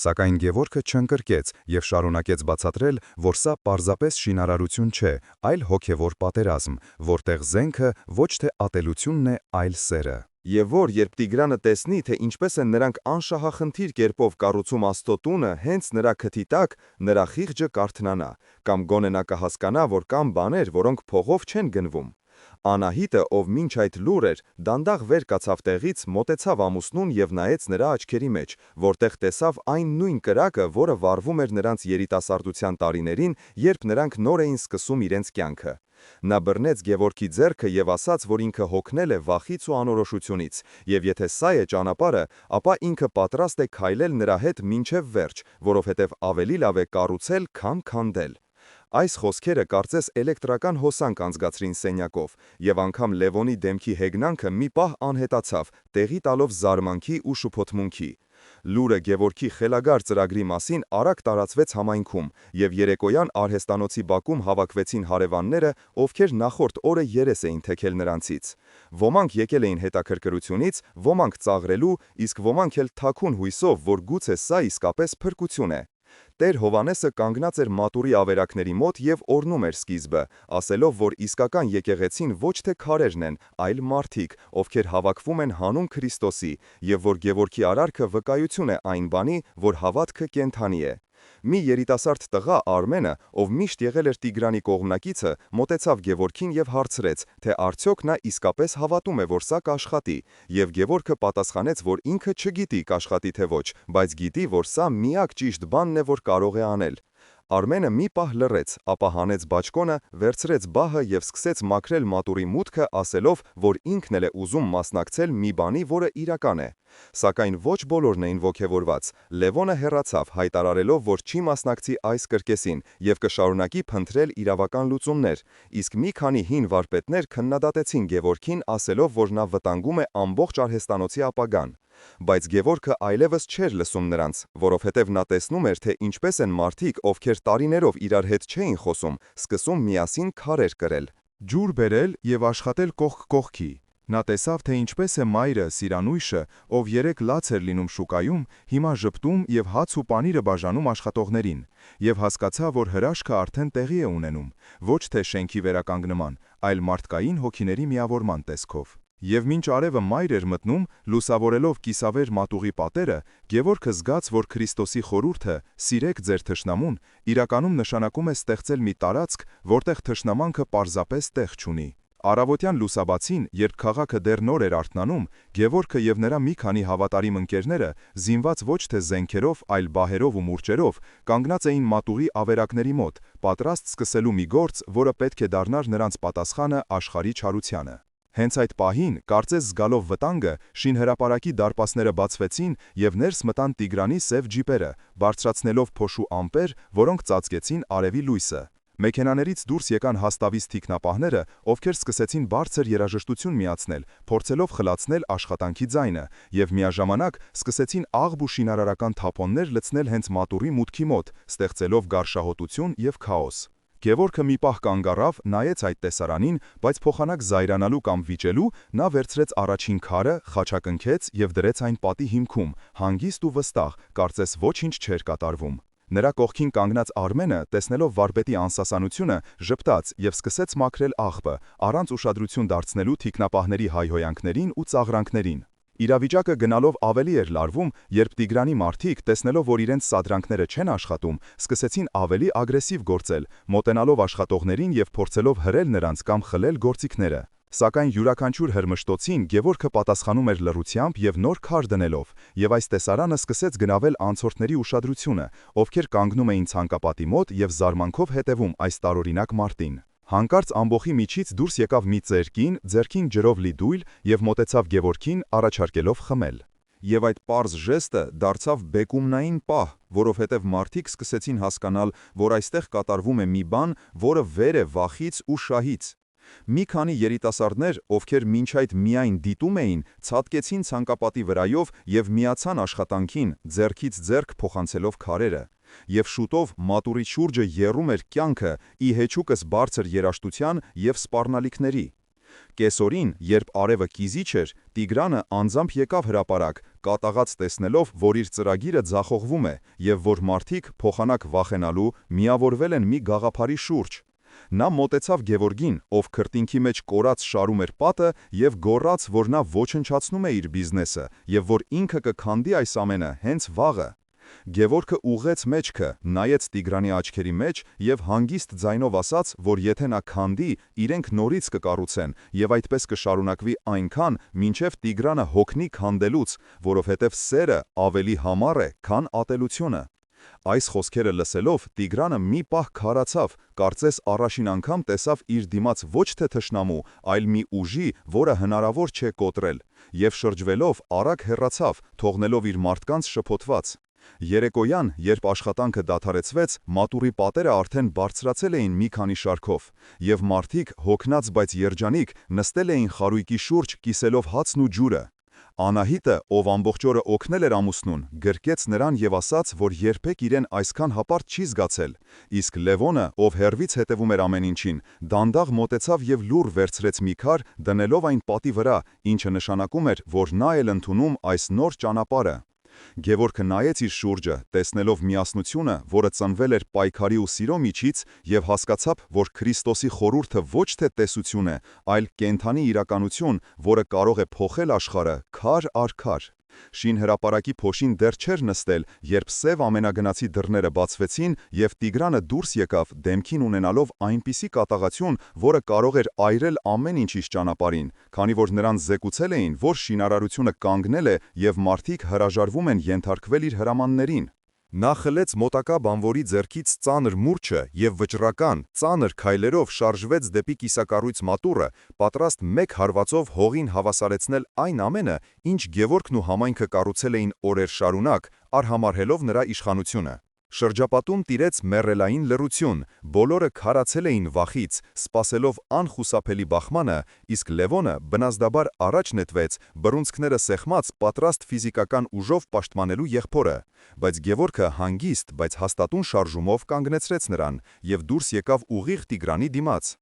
Սակայն Գևորգը չընկրկեց և շարունակեց բացատրել, որ սա պարզապես շինարարություն չէ, այլ հոգևոր պատերազմ, որտեղ զենքը ոչ թե ատելությունն է, այլ սերը։ Եվ որ երբ Տիգրանը տեսնի, թե ինչպես են նրանք անշահախնդիր կերպով կառուցում Աստծո տունը հենց նրա քթի տակ, նրա խիղճը կարթնանա, կամ գոնե նա կհասկանա, որ կան բաներ, որոնք փողով չեն գնվում։ Անահիտը, ով մինչ այդ լուռ էր, դանդաղ վեր կացավ տեղից, մոտեցավ ամուսնուն և նայեց նրա աչքերի մեջ, որտեղ տեսավ այն նույն կրակը, որը վառվում էր նրանց երիտասարդության տարիներին, երբ նրանք նոր էին սկսում իրենց կյանքը։ Նա բռնեց Գևորգի ձեռքը և ասաց, որ ինքը հոգնել է վախից ու անորոշությունից, և եթե սա է ճանապարհը, ապա ինքը պատրաստ է քայլել նրա հետ մինչև վերջ, որովհետև ավելի լավ է կառուցել, քան քանդել։ Այս խոսքերը կարծես էլեկտրական հոսանք անցկացրին սենյակով, և անգամ Լևոնի դեմքի հեգնանքը մի պահ անհետացավ, տեղի տալով զարմանքի ու շփոթմունքի։ Լուրը Գևորգի խելագար ծրագրի մասին արագ տարածվեց համայնքում, և երեկոյան արհեստանոցի բակում հավաքվեցին հարևանները, ովքեր նախորդ օրը երես էին թեքել նրանցից։ Ոմանք եկել էին հետաքրքրությունից, ոմանք ծաղրելու, իսկ ոմանք էլ թաքուն հույսով, որ գուցե սա իսկապես փրկություն է։ Տեր Հովհաննեսը կանգնած էր մատուրի ավերակների մոտ և օրհնում էր սկիզբը, ասելով, որ իսկական եկեղեցին ոչ թե քարերն են, այլ մարդիկ, ովքեր հավաքվում են հանուն Քրիստոսի, և որ Գևորգի արարքը վկայություն է այն բանի, որ հավատքը կենդանի է։ Մի երիտասարդ տղա Արմենը, ով միշտ եղել էր Տիգրանի կողմնակիցը, մոտեցավ Գևորգին և հարցրեց, թե արդյոք նա իսկապես հավատում է, որ սա կաշխատի, և Գևորգը պատասխանեց, որ ինքը չգիտի կաշխատի թե ոչ, բայց գիտի, որ սա միակ ճիշտ բանն է, որ կարող է անել։ Արմենը մի պահ լռեց, ապա հանեց բաճկոնը, վերցրեց բահը և սկսեց մաքրել մատուրի մուտքը, ասելով, որ ինքն էլ է ուզում մասնակցել մի բանի, որը իրական է։ Սակայն ոչ բոլորն էին ոգևորված։ Լևոնը հեռացավ, հայտարարելով, որ չի մասնակցի այս կրկեսին և կշարունակի փնտրել իրավական լուծումներ, իսկ մի քանի հին վարպետներ քննադատեցին Գևորգին, ասելով, որ նա վտանգում է ամբողջ արհեստանոցի ապագան։ Բայց Գևորգը այլևս չէր լսում նրանց, որովհետև նա տեսնում էր, թե ինչպես են մարդիկ, ովքեր տարիներով իրար հետ չէին խոսում, սկսում միասին քարեր կրել, ջուր բերել և աշխատել կողք կողքի։ Նա տեսավ, թե ինչպես է մայրը, Սիրանույշը, ով երեք լաց էր լինում շուկայում, հիմա ժպտում և հաց ու պանիրը բաժանում աշխատողներին, և հասկացավ, որ հրաշքը արդեն տեղի է ունենում, ոչ թե շենքի վերականգնման, այլ մարդկային հոգիների միավորման տեսքով։ Եվ մինչ արևը մայր էր մտնում, լուսավորելով կիսավեր մատուղի պատերը, Գևորգը զգաց, որ Քրիստոսի խորհուրդը «Սիրեք ձեր թշնամուն» իրականում նշանակում է ստեղծել մի տարածք, որտեղ թշնամանքը պարզապես տեղ չունի։ Առավոտյան լուսաբացին, երբ քաղաքը դեռ նոր էր արթնանում, Գևորգը և նրա մի քանի հավատարիմ ընկերները, զինված ոչ թե զենքերով, այլ բահերով ու մուրճերով, կանգնած էին մատուղի ավերակների մոտ, պատրաստ սկսելու մի գործ, որը պետք է դառնար նրանց պատասխանը աշխարհի չարությանը։ Հենց այդ պահին, կարծես զգալով վտանգը, շինհրապարակի դարպասները բացվեցին և ներս մտան Տիգրանի սև ջիպերը, բարձրացնելով փոշու ամպեր, որոնք ծածկեցին արևի լույսը։ Մեքենաներից դուրս եկան հաստավից թիկնապահները, ովքեր սկսեցին բարձր երաժշտություն միացնել, փորձելով խլացնել աշխատանքի ձայնը, և միաժամանակ սկսեցին աղբ ու շինարարական թափոններ լցնել հենց մատուռի մուտքի մոտ, ստեղծելով գարշահոտություն և քաոս։ Գևորգը մի պահ կանգ առավ, նայեց այդ տեսարանին, բայց փոխանակ զայրանալու կամ վիճելու, նա վերցրեց առաջին քարը, խաչակնքեց և դրեց այն պատի հիմքում, հանգիստ ու վստահ, կարծես ոչինչ չէր կատարվում։ Նրա կողքին կանգնած Արմենը, տեսնելով վարպետի անսասանությունը, ժպտաց և սկսեց մաքրել աղբը, առանց ուշադրություն դարձնելու թիկնապահների հայհոյանքներին ու ծաղրանքներին։ Իրավիճակը գնալով ավելի էր լարվում, երբ Տիգրանի մարդիկ, տեսնելով, որ իրենց սադրանքները չեն աշխատում, սկսեցին ավելի ագրեսիվ գործել, մոտենալով աշխատողներին և փորձելով հրել նրանց կամ խլել գործիքները։ Սակայն յուրաքանչյուր հրմշտոցին Գևորգը պատասխանում էր լռությամբ և նոր քար դնելով, և այս տեսարանը սկսեց գնավել անցորդների ուշադրությունը, ովքեր կանգնում էին ցանկապատի մոտ և զարմանքով հետևում այս տարօրինակ մարտին։ Հանկարծ ամբոխի միջից դուրս եկավ մի ծեր կին, ձեռքին ջրով լի դույլ և մոտեցավ Գևորգին, առաջարկելով խմել։ Եվ այդ պարզ ժեստը դարձավ բեկումնային պահ, որովհետև մարդիկ սկսեցին հասկանալ, որ այստեղ կատարվում է մի բան, որը վեր է վախից ու շահից։ Մի քանի երիտասարդներ, ովքեր մինչ այդ միայն դիտում էին, ցատկեցին ցանկապատի վրայով և միացան աշխատանքին, ձեռքից ձեռք փոխանցելով քարերը։ Եվ շուտով մատուռի շուրջը եռում էր կյանքը, ի հեչուկս բարձր երաժշտության և սպառնալիքների։ Կեսօրին, երբ արևը կիզիչ էր, Տիգրանը անձամբ եկավ հրապարակ, կատաղած տեսնելով, որ իր ծրագիրը ձախողվում է, և որ մարդիկ, փոխանակ վախենալու, միավորվել են մի գաղափարի շուրջ։ Նա մոտեցավ Գևորգին, ով քրտինքի մեջ կորած շարում էր պատը և գոռաց, որ նա ոչնչացնում է իր բիզնեսը, և որ ինքը կքանդի այս ամենը հենց վաղը։ Գևորգը ուղղեց մեջքը, նայեց Տիգրանի աչքերի մեջ և հանգիստ ձայնով ասաց, որ եթե նա քանդի, իրենք նորից կկառուցեն, և այդպես կշարունակվի այնքան, մինչև Տիգրանը հոգնի քանդելուց, որովհետև սերը ավելի համառ է, քան ատելությունը։ Այս խոսքերը լսելով, Տիգրանը մի պահ քարացավ, կարծես առաջին անգամ տեսավ իր դիմաց ոչ թե թշնամու, այլ մի ուժի, որը հնարավոր չէ կոտրել, և շրջվելով արագ հեռացավ, թողնելով իր մարդկանց շփոթված։ Երեկոյան, երբ աշխատանքը դադարեցվեց, մատուռի պատերը արդեն բարձրացել էին մի քանի շարքով, և մարդիկ, հոգնած բայց երջանիկ, նստել էին խարույկի շուրջ, կիսելով հացն ու ջուրը։ Անահիտը, ով ամբողջ օրը օգնել էր ամուսնուն, գրկեց նրան և ասաց, որ երբեք իրեն այսքան հպարտ չի զգացել, իսկ Լևոնը, ով հեռվից հետևում էր ամեն ինչին, դանդաղ մոտեցավ և լուռ վերցրեց մի քար, դնելով այն պատի վրա, ինչը նշանակում էր, որ նա էլ ընդունում այս նոր ճանապարհը։ Գևորգը նայեց իր շուրջը, տեսնելով միասնությունը, որը ծնվել էր պայքարի ու սիրո միջից, և հասկացավ, որ Քրիստոսի խորհուրդը ոչ թե տեսություն է, այլ կենդանի իրականություն, որը կարող է փոխել աշխարհը քար առ քար։ Շինհրապարակի փոշին դեռ չէր նստել, երբ սև ամենագնացի դռները բացվեցին, և Տիգրանը դուրս եկավ, դեմքին ունենալով այնպիսի կատաղություն, որը կարող էր այրել ամեն ինչ իր ճանապարհին, քանի որ նրան զեկուցել էին, որ շինարարությունը կանգնել է և մարդիկ հրաժարվում են ենթարկվել իր հրամաններին։ Նա խլեց մոտակա բանվորի ձեռքից ծանր մուրճը և վճռական, ծանր քայլերով շարժվեց դեպի կիսակառույց մատուռը, պատրաստ մեկ հարվածով հողին հավասարեցնել այն ամենը, ինչ Գևորգն ու համայնքը կառուցել էին օրեր շարունակ, արհամարհելով նրա իշխանությունը։ Շրջապատում տիրեց մեռելային լռություն, բոլորը քարացել էին վախից, սպասելով անխուսափելի բախմանը, իսկ Լևոնը բնազդաբար առաջ նետվեց, բռունցքները սեղմած, պատրաստ ֆիզիկական ուժով պաշտպանելու եղբորը, բայց Գևորգը հանգիստ, բայց հաստատուն շարժումով կանգնեցրեց նրան և դուրս եկավ ուղիղ Տիգրանի դիմաց։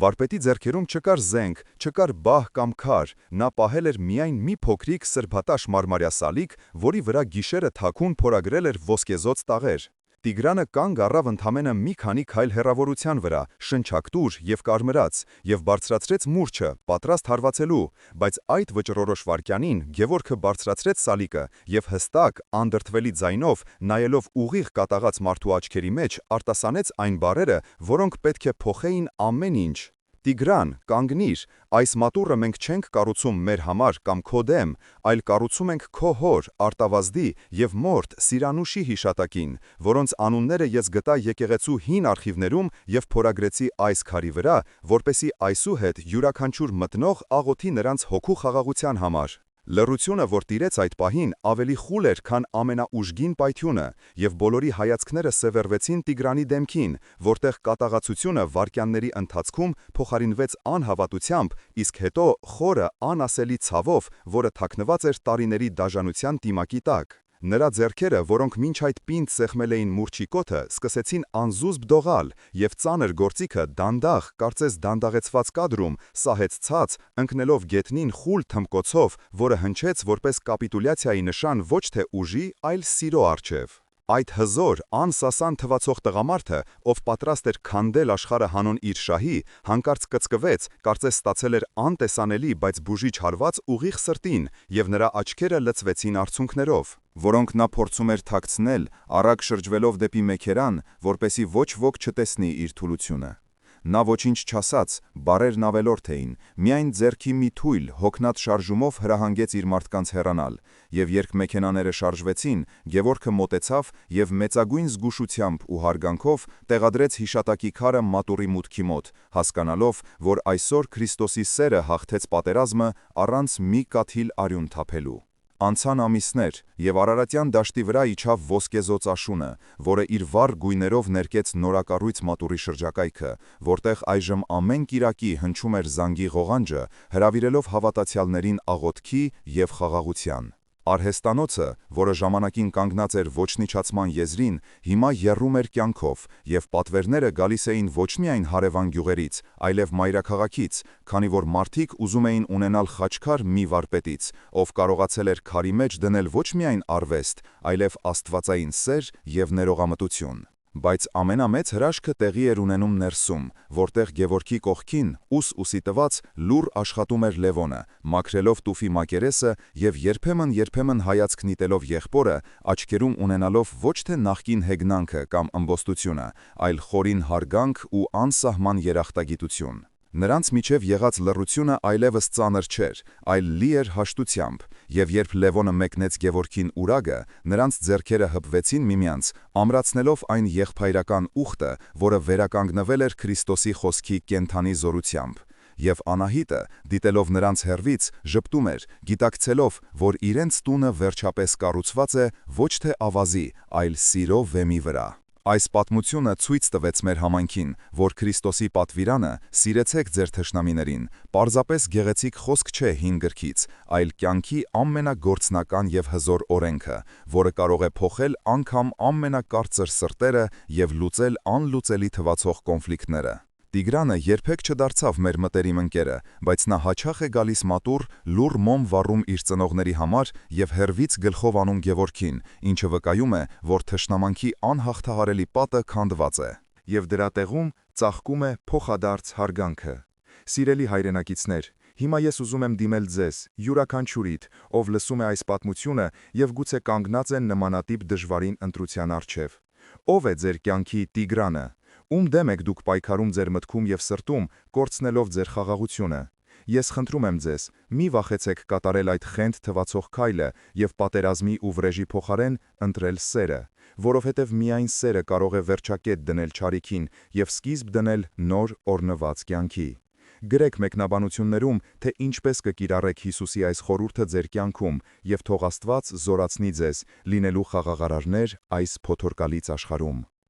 Վարպետի ձեռքերում չկար զենք, չկար բահ կամ քար, նա պահել էր միայն մի փոքրիկ սրբատաշ մարմարյա սալիկ, որի վրա գիշերը թաքուն փորագրել էր ոսկեզոծ տաղեր։ Տիգրանը կանգ առավ ընդամենը մի քանի քայլ հեռավորության վրա, շնչակտուր և կարմրած, և բարձրացրեց մուրճը, պատրաստ հարվածելու, բայց այդ վճռորոշ վայրկյանին Գևորգը բարձրացրեց սալիկը և հստակ, անդրդվելի ձայնով, նայելով ուղիղ կատաղած մարդու աչքերի մեջ, արտասանեց այն բառերը, որոնք պետք է փոխեին ամեն ինչ. «Տիգրան, կանգնիր, այս մատուռը մենք չենք կառուցում մեր համար կամ քո դեմ, այլ կառուցում ենք քո հոր, Արտավազդի և մորթ Սիրանուշի հիշատակին, որոնց անունները ես գտա եկեղեցու հին արխիվներում և փորագրեցի այս քարի վրա, որպեսզի այսուհետ յուրաքանչյուր մտնող աղոթի նրանց հոգու խաղաղության համար»։ Լռությունը, որ տիրեց այդ պահին, ավելի խուլ էր, քան ամենաուժգին պայթյունը, և բոլորի հայացքները սևեռվեցին Տիգրանի դեմքին, որտեղ կատաղածությունը վայրկյանների ընթացքում փոխարինվեց անհավատությամբ, իսկ հետո խորը, անասելի ցավով, որը թաքնված էր տարիների դաժանության տիմակի տակ։ Նրա ձեռքերը, որոնք մինչ այդ պինդ սեղմել էին մուրճի կոթը, սկսեցին անզուսպ դողալ, և ծանր գործիքը դանդաղ, կարծես դանդաղեցված կադրում, սահեց ցած, ընկնելով գետնին խուլ թմկոցով, որը հնչեց որպես կապիտուլյացիայի նշան ոչ թե ուժի, այլ սիրո առջև։ Այդ հզոր, անսասան թվացող տղամարդը, ով պատրաստ էր քանդել աշխարհը հանուն իր շահի, հանկարծ կծկվեց, կարծես ստացել էր անտեսանելի, բայց բուժիչ հարված ուղիղ սրտին, և նրա աչքերը լցվեցին արցունքներով, որոնք նա փորձում էր թաքցնել, արագ շրջվելով դեպի մեքերան, որպեսզի ոչ ոք չտեսնի իր թուլությունը։ Նա ոչինչ չասաց, բառերն ավելորդ էին, միայն ձեռքի մի թույլ, հոգնած շարժումով հրահանգեց իր մարդկանց հեռանալ, և երբ մեքենաները շարժվեցին, Գևորգը մոտեցավ և մեծագույն զգուշությամբ ու հարգանքով տեղադրեց հիշատակի քարը մատուռի մուտքի մոտ, հասկանալով, որ այսօր Քրիստոսի սերը հաղթեց պատերազմը առանց մի կաթիլ արյուն թափելու։ Անցան ամիսներ, և Արարատյան դաշտի վրա իջավ ոսկեզոծ աշունը, որը իր վառ գույներով ներկեց նորակառույց մատուռի շրջակայքը, որտեղ այժմ ամեն կիրակի հնչում էր զանգի ղողանջը, հրավիրելով հավատացյալներին աղոթքի և խաղաղության։ Արհեստանոցը, որը ժամանակին կանգնած էր ոչնչացման եզրին, հիմա եռում էր կյանքով, և պատվերները գալիս էին ոչ միայն հարևան գյուղերից, այլև մայրաքաղաքից, քանի որ մարդիկ ուզում էին ունենալ խաչքար մի վարպետից, ով կարողացել էր քարի մեջ դնել ոչ միայն արվեստ, այլև աստվածային սեր և ներողամտություն։ Բայց ամենամեծ հրաշքը տեղի էր ունենում ներսում, որտեղ Գևորգի կողքին, ուս-ուսի տված, լուռ աշխատում էր Լևոնը, մաքրելով տուֆի մակերեսը և երբեմն հայացք նետելով եղբորը, աչքերում ունենալով ոչ թե նախկին հեգնանքը կամ ըմբոստությունը, այլ խորին հարգանք ու անսահման երախտագիտություն։ Նրանց միջև եղած լռությունը այլևս ծանր չէր, այլ լի էր հաշտությամբ, և երբ Լևոնը մեկնեց Գևորգին ուրագը, նրանց ձեռքերը հպվեցին միմյանց, ամրացնելով այն եղբայրական ուխտը, որը վերականգնվել էր Քրիստոսի խոսքի կենդանի զորությամբ։ Եվ Անահիտը, դիտելով նրանց հեռվից, ժպտում էր, գիտակցելով, որ իրենց տունը վերջապես կառուցված է ոչ թե ավազի, այլ սիրո վեմի վրա։ Այս պատմությունը ցույց տվեց մեր համայնքին, որ Քրիստոսի պատվիրանը «Սիրեցեք ձեր թշնամիներին» պարզապես գեղեցիկ խոսք չէ հին գրքից, այլ կյանքի ամենագործնական և հզոր օրենքը, որը կարող է փոխել անգամ ամենակարծր սրտերը և լուծել անլուծելի թվացող կոնֆլիկտները։ Տիգրանը երբեք չդարձավ մեր մտերիմ ընկերը, բայց նա հաճախ է գալիս մատուռ, լուռ մոմ վառում իր ծնողների համար և հեռվից գլխով անում Գևորգին, ինչը վկայում է, որ թշնամանքի անհաղթահարելի պատը քանդված է։ Եվ դրա տեղում ծաղկում է փոխադարձ հարգանքը։ Սիրելի հայրենակիցներ, հիմա ես ուզում եմ դիմել ձեզ, յուրաքանչյուրիդ, ով լսում է այս պատմությունը և գուցե կանգնած է նմանատիպ դժվարին ընտրության առջև։ Ո՞վ է ձեր կյանքի Տիգրանը։ Ում դեմ եք դուք պայքարում ձեր մտքում և սրտում, կորցնելով ձեր խաղաղությունը։ Ես խնդրում եմ ձեզ, մի վախեցեք կատարել այդ խենթ թվացող քայլը և պատերազմի ու վրեժի փոխարեն ընտրել սերը, որովհետև միայն սերը կարող է վերջակետ դնել չարիքին և սկիզբ դնել նոր օրհնված կյանքի։ Գրեք մեկնաբանություններում, թե ինչպես կկիրառեք Հիսուսի այս խորհուրդը ձեր կյանքում, և թող Աստված զորացնի ձեզ լինելու խաղաղարարներ այս փոթորկալից աշխարհում։